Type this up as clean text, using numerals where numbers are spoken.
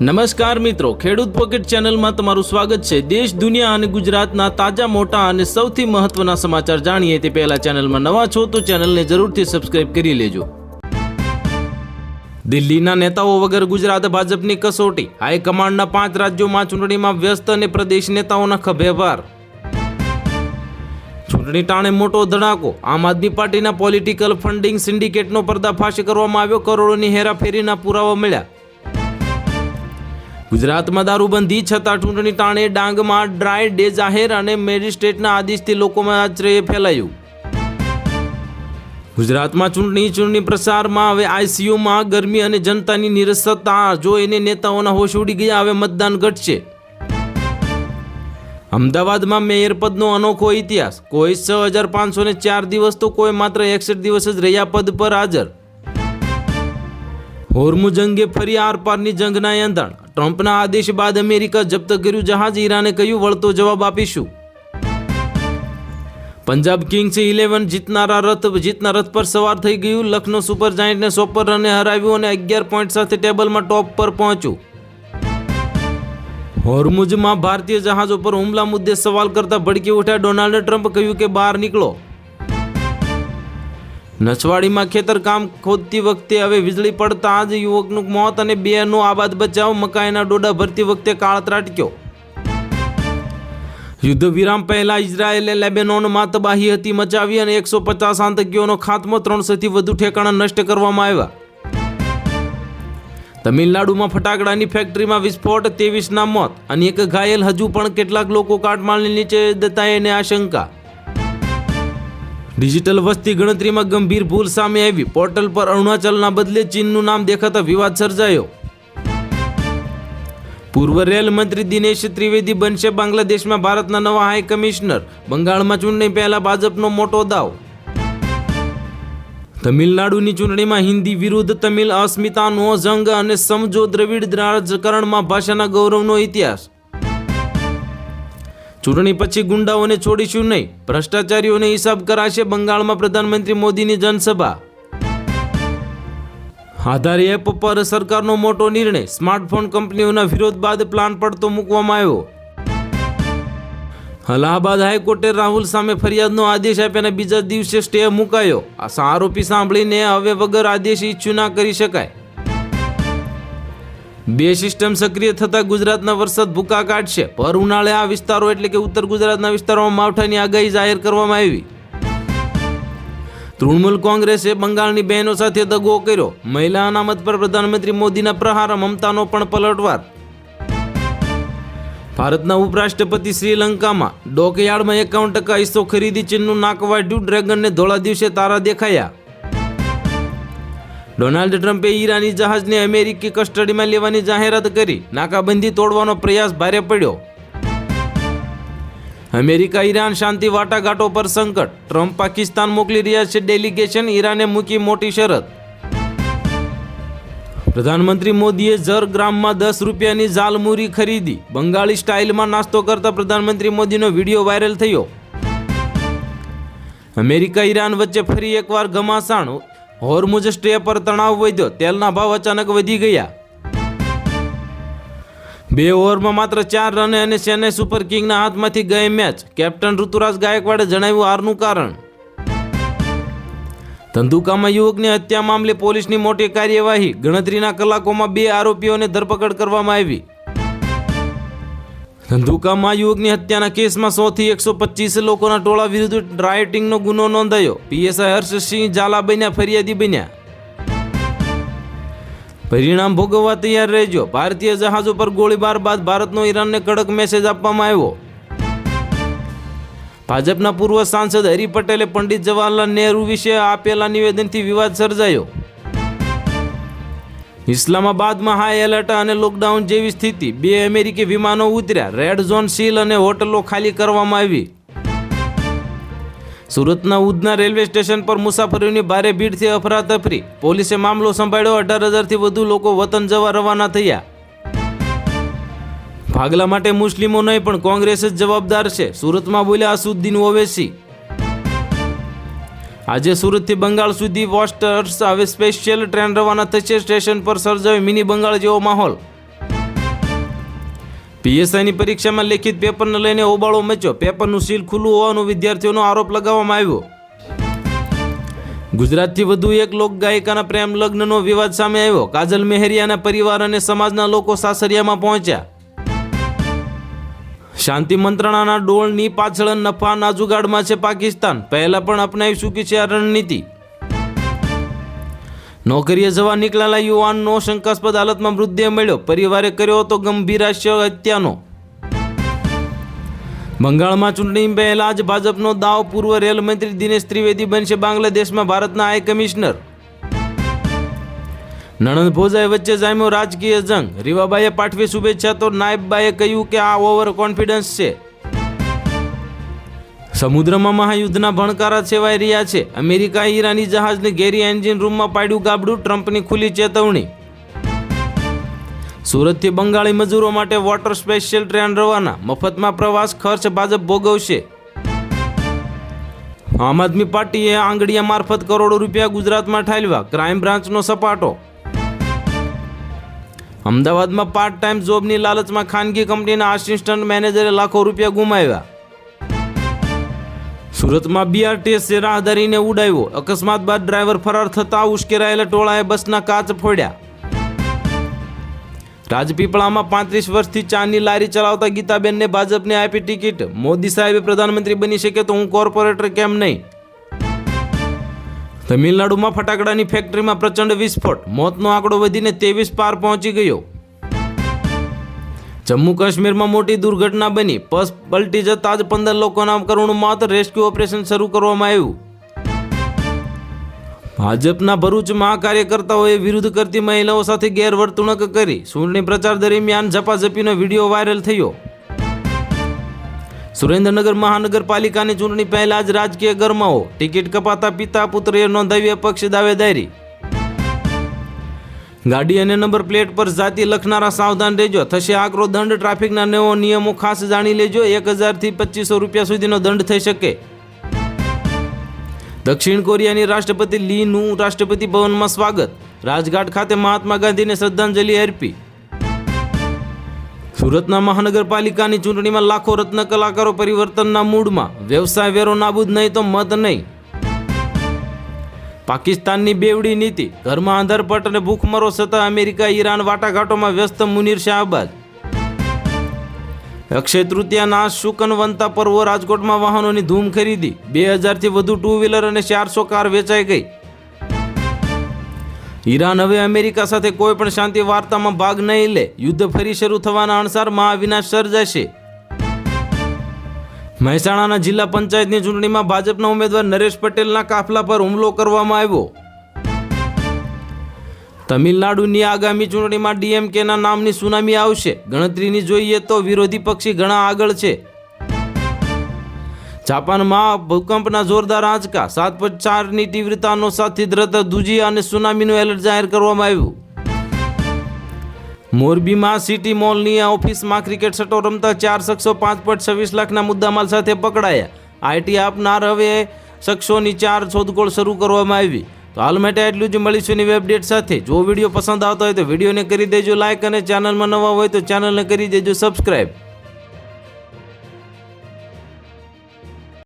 નમસ્કાર મિત્રો, ખેડૂત પોકેટ ચેનલમાં તમારું સ્વાગત છે। દેશ, દુનિયા અને ગુજરાતના તાજા, મોટા અને સૌથી મહત્વના સમાચાર જાણીએ તે પહેલા ચેનલમાં નવા છો તો ચેનલને જરૂરથી સબસ્ક્રાઇબ કરી લેજો। દિલ્હીના નેતાઓ વગર ગુજરાત ભાજપની કસોટી, હાઈકમાન્ડના 5 રાજ્યોમાં ચૂંટણીમાં વ્યસ્ત અને પ્રદેશ નેતાઓના ખભે ભાર। ચૂંટણી ટાણે મોટો ધડાકો, આમ આદમી પાર્ટીના પોલિટિકલ ફંડિંગ સિન્ડિકેટનો પર્દાફાશ કરવામાં આવ્યો, કરોડોની હેરાફેરીના પુરાવા મળ્યા। ગુજરાતમાં દારૂબંધી છતાં ચૂંટણી ટાણે ડાંગમાં ડ્રાય ડે જાહેર અને મેજિસ્ટ્રેટના આદેશથી લોકોમાં આશ્ચર્ય ફેલાયું। ગુજરાતમાં ચૂંટણી પ્રચારમાં હવે આઈસીયુમાં ગરમી અને જનતાની નિરસતા જોઈને નેતાઓના હોશ ઉડી ગયા। હવે મતદાન ઘટશે। અમદાવાદમાં મેયર પદનો અનોખો ઇતિહાસ, કોઈ 6504 દિવસ તો કોઈ માત્ર 61 દિવસ જ રહ્યા પદ પર હાજર। હોર્મુઝ જંગે ફરી આરપારની જંગના એંધાણ, ટ્રમ્પના આદેશ બાદ અમેરિકા જપ્ત કર્યું જહાજ, ઈરાને કહ્યું વળતો જવાબ આપીશું। પંજાબ કિંગ્સ 11 જીતનાર રથ પર સવાર થઈ ગયું, લખનૌ સુપર જાયન્ટને 100 રને હરાવ્યું અને 11 પોઈન્ટ સાથે ટેબલમાં ટોપ પર પહોંચ્યું। હોર્મુઝમાં ભારતીય જહાજો પર હુમલા મુદ્દે સવાલ કરતા ભડકી ઉઠ્યા ડોનાલ્ડ ટ્રમ્પ, કહ્યું કે બહાર નીકળો। નસવાડીમાં ખેતર કામ ખોદતી વખતે હવે વીજળી પડતા જ યુવકનું મોત અને 2નો આબાદ બચાવ, મકાઈના ડોડા ભરતી વખતે કાળ ત્રાટક્યો। યુદ્ધ વિરામ પહેલા ઇઝરાયેલે લેબેનોનમાં તબાહી હતી મચાવી અને 150 આતંકીઓનો ખાત્મો, 300થી વધુ ઠેકાણા નષ્ટ કરવામાં આવ્યા। તમિલનાડુમાં ફટાકડાની ફેક્ટરીમાં વિસ્ફોટ, 23ના મોત અને 1 ઘાયલ, હજુ પણ કેટલાક લોકો કાટમાળની નીચે દટાયાની આશંકા। ડિજિટલ વસ્તી ગણતરીમાં ગંભીર ભૂલ સામે આવી, પોર્ટલ પર અરુણાચલના બદલે ચીનનું નામ દેખાતા વિવાદ સર્જાયો। પૂર્વ રેલ મંત્રી દિનેશ ત્રિવેદી બનશે બાંગ્લાદેશમાં ભારતના નવા હાઈ કમિશનર, બંગાળમાં ચૂંટણી પહેલા ભાજપનો મોટો દાવ। તમિલનાડુની ચૂંટણીમાં હિન્દી વિરુદ્ધ તમિલ અસ્મિતાનો જંગ અને સમજો દ્રવિડ રાજકારણમાં ભાષાના ગૌરવનો ઇતિહાસ। ચૂંટણી પછી ગુંડાઓને છોડીશું નહીં, ભ્રષ્ટાચારીઓને હિસાબ કરાશે, બંગાળમાં પ્રધાનમંત્રી મોદીની જનસભા। આધાર એપ પર સરકારનો મોટો નિર્ણય, સ્માર્ટફોન કંપનીઓના વિરોધ બાદ પ્લાન પડતો મૂકવામાં આવ્યો। અલ્હાબાદ હાઈકોર્ટે રાહુલ સામે ફરિયાદનો આદેશ આપ્યાના બીજા દિવસે સ્ટે મુકાયો। આ આરોપી સાંભળીને હવે વગર આદેશ ઇસ્યુ ના કરી શકાય। 2 સિસ્ટમ સક્રિય થતા ગુજરાતના વરસાદ ભૂકા કાઢશે, ભર ઉનાળે આ વિસ્તારો એટલે કે ઉત્તર ગુજરાતના વિસ્તારોમાં માવઠાની આગાહી જાહેર કરવામાં આવી। તૃણમૂલ કોંગ્રેસે બંગાળની બહેનો સાથે દગો કર્યો, મહિલા અનામત પર પ્રધાનમંત્રી મોદીના પ્રહાર, મમતાનો પણ પલટવાર। ભારતના ઉપરાષ્ટ્રપતિ શ્રીલંકામાં ડોકયાર્ડમાં 51% હિસ્સો ખરીદી, ચીનનું નાક વાઢ્યું, ડ્રેગનને ધોળા દિવસે તારા દેખાયા। ડોનાલ્ડ ટ્રમ્પે ઈરાની જહાજને અમેરિકી કસ્ટડીમાં લેવાની જાહેરાત કરી, નાકાબંધી તોડવાનો પ્રયાસ ભારે પડ્યો। અમેરિકા ઈરાન શાંતિ વાટાઘાટો પર સંકટ, ટ્રમ્પ પાકિસ્તાન મોકલી રહ્યા છે ડેલિગેશન, ઈરાને મૂકી મોટી શરત। પ્રધાનમંત્રી મોદીએ ઝરગ્રામમાં 10 રૂપિયાની ઝાલમુરી ખરીદી, બંગાળી સ્ટાઇલમાં નાસ્તો કરતા પ્રધાનમંત્રી મોદીનો વિડીયો વાયરલ થયો। અમેરિકા ઈરાન વચ્ચે ફરી એકવાર ઘમાસાણ, હોર્મુઝ સ્ટે પર તણાવ વધ્યો, તેલના ભાવ અચાનક વધી ગયા। 2 ઓવરમાં માત્ર 4 રને અને ચેન્નઈ સુપર કિંગના હાથમાંથી ગઈ મેચ, કેપ્ટન ઋતુરાજ ગાયકવાડે જણાવ્યું હારનું કારણ। ધંધુકામાં યુવકની હત્યા મામલે પોલીસની મોટી કાર્યવાહી, ગણતરીના કલાકોમાં 2 આરોપીઓને ધરપકડ કરવામાં આવી। ધંધુકામાં યુવકની હત્યાના કેસમાં 100 થી 125 લોકોના ટોળા વિરુદ્ધ રાયોટિંગનો ગુનો નોંધાયો, પીએસઆઈ હર્ષસિંહ ઝાલા બન્યા ફરિયાદી બન્યા। પરિણામ ભોગવવા તૈયાર રહેજો, ભારતીય જહાજો પર ગોળીબાર બાદ ભારતનો ઈરાનને કડક મેસેજ આપવામાં આવ્યો। ભાજપના પૂર્વ સાંસદ હરી પટેલે પંડિત જવાહરલાલ નહેરુ વિશે આપેલા નિવેદનથી વિવાદ સર્જાયો। ઇસ્લામાબાદમાં હાઈ એલર્ટ અને લોકડાઉન જેવી સ્થિતિ, 2 અમેરિકી વિમાનો ઉતર્યા, રેડ ઝોન સીલ અને હોટલો ખાલી કરવામાં આવી। સુરતના ઉધના રેલવે સ્ટેશન પર મુસાફરોની ભારે ભીડથી અફરાતફરી, પોલીસે મામલો સંભાળ્યો, 18,000થી વધુ લોકો વતન જવા રવાના થયા। ભાગલા માટે મુસ્લિમો નહીં પણ કોંગ્રેસ જ જવાબદાર છે, સુરતમાં બોલ્યા અસુદ્દીન ઓવૈસી। આજે સુરતથી બંગાળ સુધી વોસ્ટર્સ હવે સ્પેશિયલ ટ્રેન રવાના થશે। સ્ટેશન પર સર્જાયો મિની બંગાળ જેવો માહોલ। પીએસઆઈની પરીક્ષામાં લેખિત પેપરને લઈને હોબાળો મચ્યો. પેપરનું સીલ ખુલ્લું હોવાનો વિદ્યાર્થીઓનો આરોપ લગાવવામાં આવ્યો. ગુજરાતથી વધુ એક લોકગાયિકાના પ્રેમ લગ્નનો વિવાદ સામે આવ્યો. કાજલ મેહરિયાના પરિવાર અને સમાજના લોકો સાસરિયામાં પહોંચ્યા. શાંતિ મંત્રણાના ડોળની પાછળ નફાના જુગાડમાં છે પાકિસ્તાન. પહેલા પણ અપનાવી ચૂકી છે આ રણનીતિ. નોકરીએ જવા નીકળેલા યુવાનનો શંકાસ્પદ હાલતમાં મૃતદેહ મળ્યો. પરિવારે કર્યો હતો ગંભીરાસ્ય હત્યાનો. બંગાળમાં ચૂંટણી પહેલા જ ભાજપનો દાવ. પૂર્વ રેલ મંત્રી દિનેશ ત્રિવેદી બનશે બાંગ્લાદેશમાં ભારતના હાઈ કમિશનર. નણંદ ભોજાઈ વચ્ચે જામ્યો રાજકીય જંગ. રીવાબાઈએ પાઠવી શુભેચ્છા તો નાયબબાએ કહ્યું કે આ ઓવર કોન્ફિડન્સ છે. સમુદ્રમાં મહાયુદ્ધના ભણકારા છેવાઈ રહ્યા છે. અમેરિકાએ ઈરાની જહાજને ઘેરી એન્જિન રૂમમાં પાડ્યું ગાબડું. ટ્રમ્પની ખુલ્લી ચેતવણી. સુરતથી બંગાળી મજૂરો માટે વોટર સ્પેશિયલ ટ્રેન રવાના. મફતમાં પ્રવાસ ખર્ચ ભાજપ ભોગવશે. આમ આદમી પાર્ટીએ આંગડિયા મારફત કરોડો રૂપિયા ગુજરાતમાં ઠાલવ્યા. ક્રાઇમ બ્રાન્ચનો સપાટો. અમદાવાદમાં પાર્ટ ટાઈમ જોબની લાલચમાં ખાનગી કંપનીના આસિસ્ટન્ટ મેનેજરે લાખો રૂપિયા ગુમાવ્યા. સુરતમાં બીઆરટીએસે રાહદારીને ઉડાવ્યો. અકસ્માત બાદ ડ્રાઈવર ફરાર થતા ઉશ્કેરાયેલા ટોળાએ બસના કાચ ફોડ્યા. રાજપીપળામાં 35 વર્ષથી ચાની લારી ચલાવતા ગીતાબેનને ભાજપને આપી ટિકિટ. મોદી સાહેબે પ્રધાનમંત્રી બની શકે તો હું કોર્પોરેટર કેમ નહીં. તમિલનાડુમાં ફટાકડાની ફેક્ટરીમાં પ્રચંડ વિસ્ફોટ. મોતનો આંકડો વધીને 23 પાર પહોંચી ગયો. જમ્મુ કાશ્મીરમાં મોટી દુર્ઘટના બની. બસ પલટી જતા જ 15 લોકોના કરુણ મોત. રેસ્ક્યુ ઓપરેશન શરૂ કરવામાં આવ્યું. ભાજપના ભરૂચમાં કાર્યકર્તાઓએ વિરોધ કરતી મહિલાઓ સાથે ગેરવર્તણૂક કરી. ચૂંટણી પ્રચાર દરમિયાન ઝપાઝપીનો વિડીયો વાયરલ થયો. સુરેન્દ્રનગર મહાનગરપાલિકાની ચૂંટણી પહેલા જ રાજકીય ગરમાવો. ટિકિટ કપાતા પિતા પુત્રએ નોંધાવી અપક્ષ દાવેદારી. ગાડી અને નંબર પ્લેટ પર જાતિ લખનારા સાવધાન રહેજો. થશે આકરો દંડ. ટ્રાફિકના નવો નિયમો ખાસ જાણી લેજો. 1000 થી 2500 રૂપિયા સુધીનો દંડ થઈ શકે. દક્ષિણ કોરિયાની રાષ્ટ્રપતિ લીનું રાષ્ટ્રપતિ ભવનમાં સ્વાગત. રાજઘાટ ખાતે મહાત્મા ગાંધીને શ્રદ્ધાંજલિ અર્પી. સુરતના મહાનગરપાલિકાની ચૂંટણીમાં લાખો રત્ન કલાકારો પરિવર્તનના મૂડમાં. વ્યવસાય વેરો નાબૂદ નહીં તો મત નહીં. પાકિસ્તાનની બેવડી નીતિ. ઘરમાં આંધરપટ અને ભૂખમરો છતાં અમેરિકા ઈરાન વાટાઘાટોમાં વ્યસ્ત મુનીર શાહબાદ. અક્ષય તૃતીયાના શુકનવંતા પર્વો. રાજકોટમાં વાહનોની ધૂમ ખરીદી. 2000 થી વધુ ટુ વ્હીલર અને 400 કાર વેચાઈ ગઈ. ઈરાન હવે અમેરિકા સાથે કોઈ પણ શાંતિ વાર્તામાં ભાગ નહીં લે. યુદ્ધ ફરી શરૂ થવાના અણસાર મહાવિનાશ સર્જાશે. મહેસાણાના જિલ્લા પંચાયતની ચૂંટણીમાં ભાજપના ઉમેદવાર નરેશ પટેલના કાફલા પર હુમલો કરવામાં આવ્યો. તમિલનાડુની આગામી ચૂંટણીમાં ડીએમકેના નામની સુનામી આવશે. ગણતરીની જોઈએ તો વિરોધી પક્ષી ઘણા આગળ છે. જાપાનમાં ભૂકંપના જોરદાર આંચકા. 7.4ની તીવ્રતાનો સાથે ધ્રુજી અને સુનામીનું એલર્ટ જાહેર કરવામાં આવ્યું. મોરબીમાં સિટી મોલની ઓફિસમાં ક્રિકેટ સટ્ટો રમતા 4 શખ્સો 5.26 લાખના મુદ્દામાલ સાથે પકડાયા. આઈટી આપનાર હવે શખ્સોની 4 શોધખોળ શરૂ કરવામાં આવી. તો હાલ માટે એટલું જ. મળીશું નવી અપડેટ સાથે. જો વિડીયો પસંદ આવતો હોય તો વિડીયોને કરી દેજો લાઇક અને ચેનલમાં નવા હોય તો ચેનલને કરી દેજો સબસ્ક્રાઈબ.